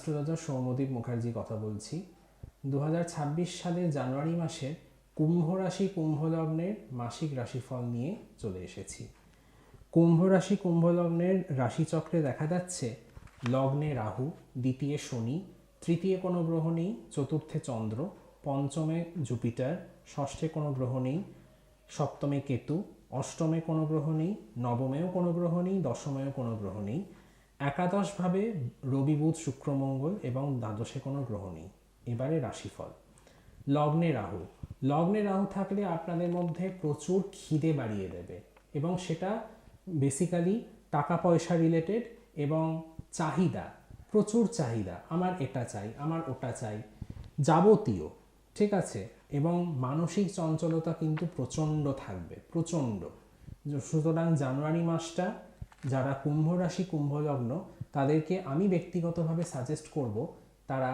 Astrologer Soumyadip Mukherjee কথা বলছি। 2026 সালের জানুয়ারি মাসের কুম্ভ রাশি কুম্ভ লগ্নের মাসিক রাশিফল নিয়ে চলে এসেছি। কুম্ভ রাশি কুম্ভ লগ্নের রাশিচক্রে দেখা যাচ্ছে লগ্নে রাহু, দ্বিতীয় শনি, তৃতীয় কোনো গ্রহ নেই, চতুর্থে চন্দ্র, পঞ্চমে জুপিটার, ষষ্ঠে কোনো গ্রহ নেই, সপ্তমে কেতু, অষ্টমে কোনো গ্রহ নেই, নবমেও কোনো গ্রহ নেই, দশমেও কোনো গ্রহ নেই, একাদশভাবে রবি বুধ শুক্র মঙ্গল এবং দ্বাদশে কোনো গ্রহ নেই। এবারে রাশিফল। লগ্নে রাহু। লগ্নে রাহু থাকলে আপনাদের মধ্যে প্রচুর খিদে বাড়িয়ে দেবে এবং সেটা বেসিক্যালি টাকা পয়সা রিলেটেড এবং চাহিদা, প্রচুর চাহিদা, আমার এটা চাই, আমার ওটা চাই, যাবতীয়, ঠিক আছে। এবং মানসিক চঞ্চলতা কিন্তু প্রচণ্ড থাকবে, প্রচণ্ড। সুতরাং জানুয়ারি মাসটা যারা কুম্ভ রাশি কুম্ভ লগ্ন তাদেরকে আমি ব্যক্তিগতভাবে সাজেস্ট করব তারা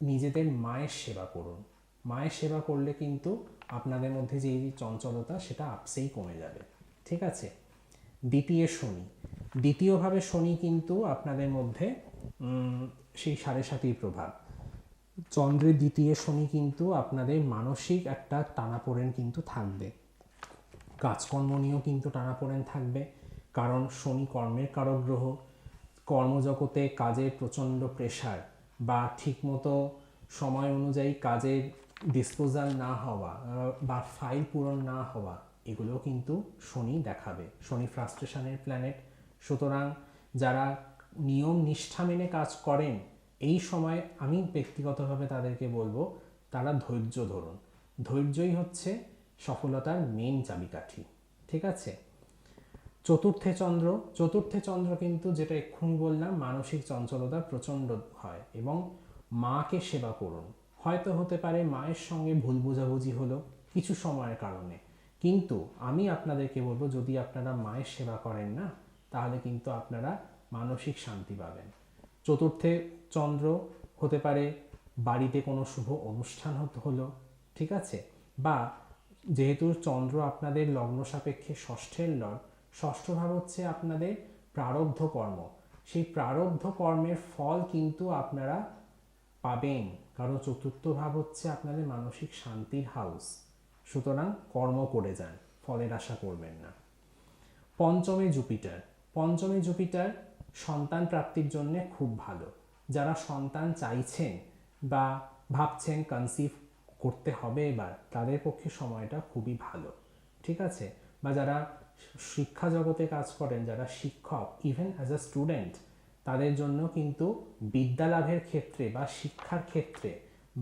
নিজেদের মায়ের সেবা করুন। মায়ের সেবা করলে কিন্তু আপনাদের মধ্যে যে এই চঞ্চলতা সেটা আপসেই কমে যাবে, ঠিক আছে। দ্বিতীয় শনি, দ্বিতীয়ভাবে শনি কিন্তু আপনাদের মধ্যে সেই 7.5 প্রভাব। চন্দ্রের দ্বিতীয় শনি কিন্তু আপনাদের মানসিক একটা টানাপোড়েন কিন্তু থাকবে, কাজকর্ম নিয়েও কিন্তু টানাপোড়েন থাকবে, কারণ শনি কর্মের কারক গ্রহ। কর্মজগতে কাজের প্রচণ্ড প্রেশার বা ঠিকমতো সময় অনুযায়ী কাজের ডিসপোজাল না হওয়া বা ফাইল পূরণ না হওয়া, এগুলোও কিন্তু শনি দেখাবে। শনি ফ্রাস্ট্রেশনের প্ল্যানেট। সুতরাং যারা নিয়ম নিষ্ঠা মেনে কাজ করেন এই সময় আমি ব্যক্তিগতভাবে তাদেরকে বলবো তারা ধৈর্য ধরুন। ধৈর্যই হচ্ছে সফলতার মেন চাবিকাঠি, ঠিক আছে। চতুর্থে চন্দ্র, চতুর্থে চন্দ্র কিন্তু যেটা এক্ষুনি বললাম মানসিক চঞ্চলতা প্রচণ্ড হয় এবং মাকে সেবা করুন। হয়তো হতে পারে মায়ের সঙ্গে ভুল বোঝাবুঝি হলো কিছু সময়ের কারণে, কিন্তু আমি আপনাদেরকে বলবো যদি আপনারা মায়ের সেবা করেন না তাহলে কিন্তু আপনারা মানসিক শান্তি পাবেন। চতুর্থে চন্দ্র হতে পারে বাড়িতে কোনো শুভ অনুষ্ঠান হলো, ঠিক আছে। বা যেহেতু চন্দ্র আপনাদের লগ্ন সাপেক্ষে ষষ্ঠের লর্ড, ষষ্ঠ ভাব হচ্ছে আপনাদের প্রারব্ধ কর্ম, সেই প্রারব্ধ কর্মের ফল কিন্তু আপনারা পাবেন, কারণ চতুর্থ ভাব হচ্ছে আপনাদের মানসিক শান্তির হাউস। সুতরাং কর্ম করে যান, ফলের আশা করবেন না। পঞ্চমে জুপিটার, পঞ্চমে জুপিটার সন্তান প্রাপ্তির জন্য খুব ভালো। যারা সন্তান চাইছেন বা ভাবছেন কনসিভ করতে হবে এবার, তাদের পক্ষে সময়টা খুবই ভালো, ঠিক আছে। বা যারা শিক্ষা জগতে কাজ করেন, যারা শিক্ষক, ইভেন অ্যাজ আ স্টুডেন্ট, তাদের জন্য কিন্তু বিদ্যা লাভের ক্ষেত্রে বা শিক্ষার ক্ষেত্রে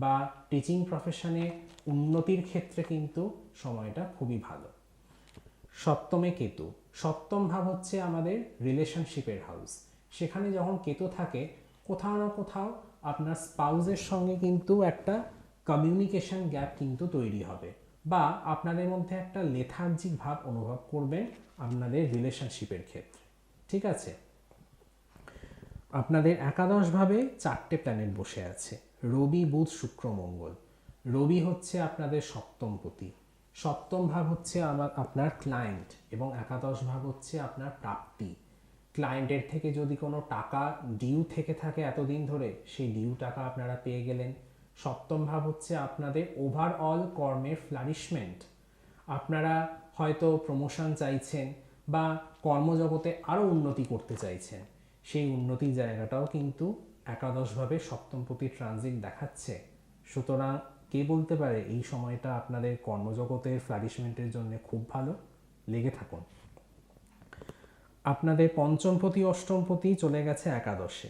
বা টিচিং প্রফেশনে উন্নতির ক্ষেত্রে কিন্তু সময়টা খুবই ভালো। সপ্তমে কেতু, সপ্তম ভাব হচ্ছে আমাদের রিলেশনশিপের হাউস। সেখানে যখন কেতু থাকে কোথাও না কোথাও আপনার স্পাউসের সঙ্গে কিন্তু একটা কমিউনিকেশন গ্যাপ কিন্তু তৈরি হবে বা আপনাদের মধ্যে একটা লেথার্জিক ভাব অনুভব করবেন আপনাদের রিলেশনশিপের ক্ষেত্রে, ঠিক আছে। আপনাদের একাদশভাবে 4টে প্ল্যানেট বসে আছে, রবি বুধ শুক্র মঙ্গল। রবি হচ্ছে আপনাদের সপ্তমপতি, সপ্তম ভাব হচ্ছে আপনার ক্লায়েন্ট এবং একাদশ ভাব হচ্ছে আপনার প্রাপ্তি। ক্লায়েন্টের থেকে যদি কোনো টাকা ডিউ থেকে থাকে এতদিন ধরে, সেই ডিউ টাকা আপনারা পেয়ে গেলেন। সপ্তম ভাব হচ্ছে আপনাদের ওভারঅল কর্মের ফ্লারিশমেন্ট। আপনারা হয়তো প্রমোশন চাইছেন বা কর্মজগতে আরও উন্নতি করতে চাইছেন, সেই উন্নতির জায়গাটাও কিন্তু একাদশভাবে সপ্তমপতি ট্রানজিট দেখাচ্ছে। সুতরাং কে বলতে পারে এই সময়টা আপনাদের কর্মজগতের ফ্লারিশমেন্টের জন্য খুব ভালো, লেগে থাকুন। আপনাদের পঞ্চমপতি অষ্টমপতি চলে গেছে একাদশে।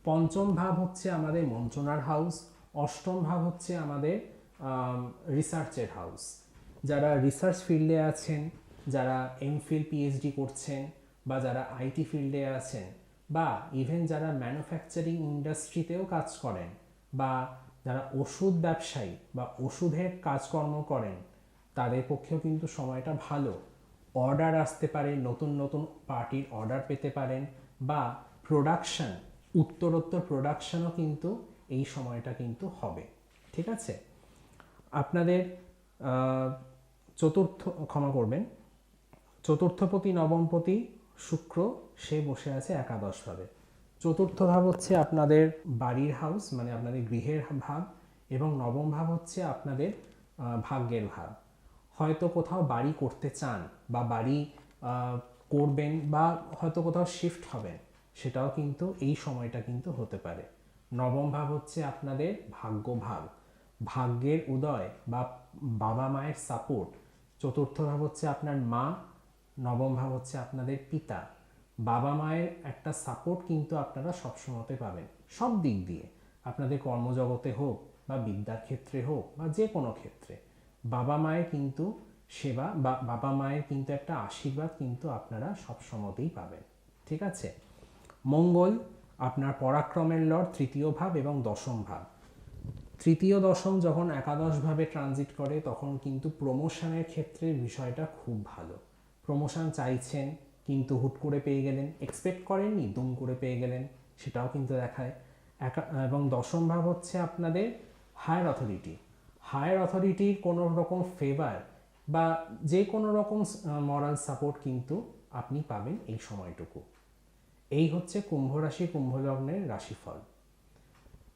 পঞ্চম ভাব হচ্ছে আমাদের মন্ত্রণার হাউস, অষ্টম ভাব হচ্ছে আমাদের রিসার্চের হাউস। যারা রিসার্চ ফিল্ডে আছেন, যারা এমফিল পিএইচডি করছেন বা যারা আইটি ফিল্ডে আছেন বা ইভেন যারা ম্যানুফ্যাকচারিং ইন্ডাস্ট্রিতেও কাজ করেন বা যারা ওষুধ ব্যবসায়ী বা ওষুধের কাজকর্ম করেন, তাদের পক্ষেও কিন্তু সময়টা ভালো। অর্ডার আসতে পারে, নতুন নতুন পার্টির অর্ডার পেতে পারেন বা প্রোডাকশন, উত্তরোত্তর প্রোডাকশনও কিন্তু এই সময়টা কিন্তু হবে, ঠিক আছে। আপনাদের চতুর্থপতি নবমপতি শুক্র সে বসে আছে একাদশভাবে। চতুর্থ ভাব হচ্ছে আপনাদের বাড়ির হাউস, মানে আপনাদের গৃহের ভাব, এবং নবম ভাব হচ্ছে আপনাদের ভাগ্যের ভাব। হয়তো কোথাও বাড়ি করতে চান বা বাড়ি করবেন, বা হয়তো কোথাও শিফট হবেন, সেটাও কিন্তু এই সময়টা কিন্তু হতে পারে। নবম ভাব হচ্ছে আপনাদের ভাগ্য ভাব, ভাগ্যের উদয় বা বাবা মায়ের সাপোর্ট। চতুর্থ ভাব হচ্ছে আপনার মা, নবম ভাব হচ্ছে আপনাদের পিতা। বাবা মায়ের একটা সাপোর্ট কিন্তু আপনারা সবসময়তে পাবেন, সব দিক দিয়ে, আপনাদের কর্মজগতে হোক বা বিদ্যার ক্ষেত্রে হোক বা যে কোনো ক্ষেত্রে। বাবা মায়ের কিন্তু সেবা বা বাবা মায়ের কিন্তু একটা আশীর্বাদ কিন্তু আপনারা সবসময়তেই পাবেন। ঠিক আছে। মঙ্গল আপনার পরাক্রমের লর্ড, তৃতীয় ভাব এবং দশম ভাব। তৃতীয় দশম যখন একাদশভাবে ট্রানজিট করে তখন কিন্তু প্রমোশনের ক্ষেত্রে বিষয়টা খুব ভালো। প্রমোশন চাইছেন কিন্তু হুট করে পেয়ে গেলেন, এক্সপেক্ট করেননি, দুম করে পেয়ে গেলেন, সেটাও কিন্তু দেখায়। এবং দশম ভাব হচ্ছে আপনাদের হায়ার অথরিটি। হায়ার অথরিটির কোনো রকম ফেভার বা যে কোনো রকম মরাল সাপোর্ট কিন্তু আপনি পাবেন এই সময়টুকু। এই হচ্ছে কুম্ভ রাশি কুম্ভ লগ্নের রাশিফল।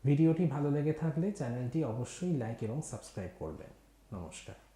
ভিডিওটি ভালো লেগে থাকলে চ্যানেলটি অবশ্যই লাইক এবং সাবস্ক্রাইব করবেন। নমস্কার।